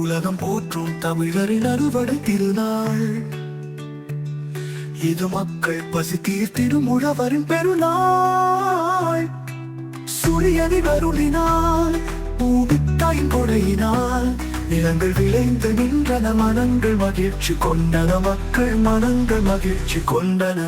உலகம் போற்றும் தமிழரின் அறுவடை திருநாள். இது மக்கள் பசி தீர்த்திடும் உழவரின் பெருநாள். சூரியனின் அருளினால், பூமித்தாயின் கொடையினால் நிலங்கள் விளைந்து நின்றன, மனங்கள் மகிழ்ச்சி கொண்டன, மக்கள் மனங்கள் மகிழ்ச்சி கொண்டன.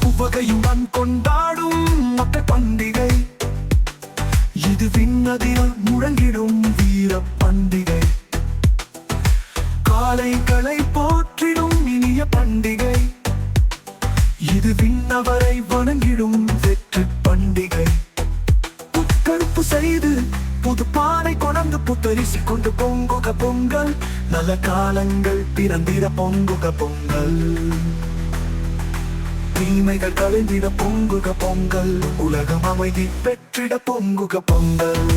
உவகையுடன் கொண்டாடும் மக்கள் பண்டிகை இது, விண்ணதில் முழங்கிடும் வீர பண்டிகை. காளைகளை போற்றிடும் இனிய பண்டிகை இது, விண்ணவரை வணங்கிடும் வெற்றி பண்டிகை. புற்கருப்பு செய்து புது பானை கொணர்ந்து புத்தரிசி கொண்டு பொங்குக பொங்கல், நல்ல காலங்கள் பிறந்திட பொங்குக பொங்கல். தீமைகள் கலைந்திட பொங்குக பொங்கல், உலகம் அமைதி பெற்றிட பொங்குக பொங்கல்.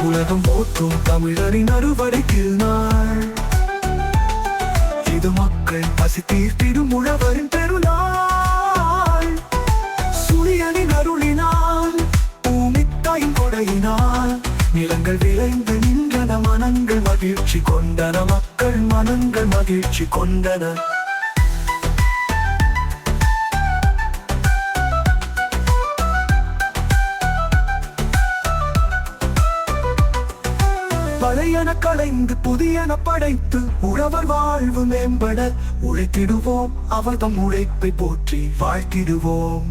உலகம் போற்றும் தமிழரின் அறுவடை திருநாள். இது மக்கள் பசி தீர்த்திடும் உழவரின் பெருநாள். சூரியனின் அருளினால், பூமித்தாயின் கொடையினால் நிலங்கள் விளைந்து நின்றன, மனங்கள் மகிழ்ச்சி கொண்டன, மக்கள் மனங்கள் மகிழ்ச்சி கொண்டன. பழையன களைந்து புதியன படைத்து உழவர் வாழ்வு மேம்பட உழைத்திடுவோம், அவர்தம் உழைப்பை போற்றி வாழ்த்திடுவோம்.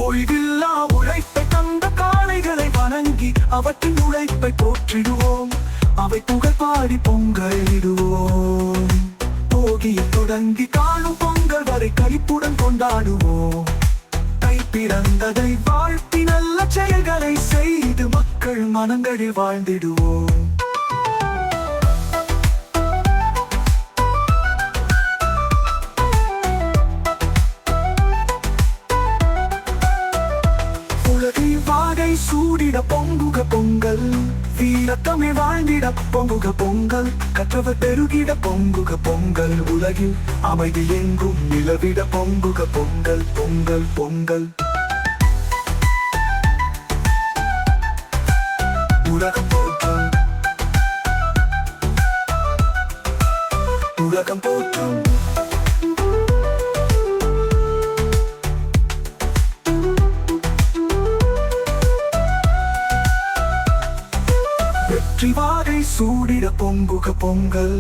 ஓய்வில்லா உழைப்பை தந்த காளைகளை வணங்கி அவற்றின் உழைப்பை போற்றிடுவோம், அவை புகழ் பாடி பொங்கலிடுவோம். போகியில் தொடங்கி காணும் பொங்கல் வரை களிப்புடன் கொண்டாடுவோம். தை பிறந்ததை வாழ்த்தி நல்ல செயல்களை செய்து மக்கள் மனங்களில் வாழ்ந்திடுவோம். வாகை சூடிட பொங்குக பொங்கல், வீரத்தமிழ் வாழ்ந்திட பொங்குக பொங்கல். கற்றவர் பெருகிட பொங்குக பொங்கல், உலகில் அமைதி எங்கும் நிலவிட பொங்குக பொங்கல், பொங்கல் பொங்கல். உலகம் போற்றும், உலகம் போற்றும் வாகை சூடிட பொங்குக பொங்கல்,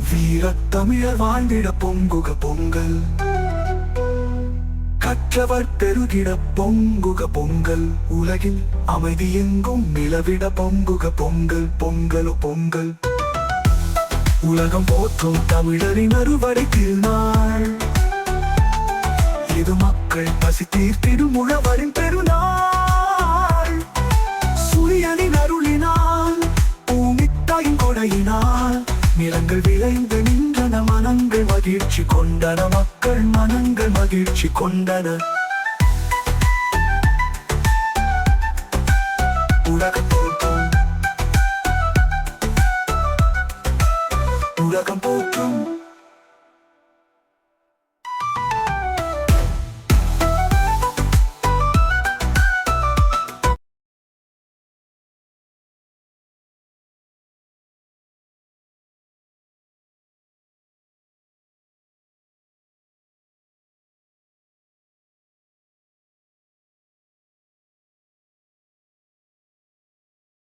வீரத்தமிழர் வாழ்ந்திட பொங்குக பொங்கல். கற்றவர் பெருகிட பொங்குக பொங்கல், உலகில் அமைதி எங்கும் நிலவிட பொங்குக பொங்கல், பொங்கல் பொங்கல். உலகம் போற்றும் தமிழரின் அறுவடை திருநாள். இது மக்கள் பசி தீர்த்திடும் உழவரின் பெருநாள். சூரியனின் அருளினால், பூமித்தாயின் கொடையினால் நிலங்கள் விளைந்து நின்றன, மனங்கள் மகிழ்ச்சி கொண்டன, மக்கள் மனங்கள் மகிழ்ச்சி கொண்டன. உலகம் போற்றும், உலகம் போற்றும்.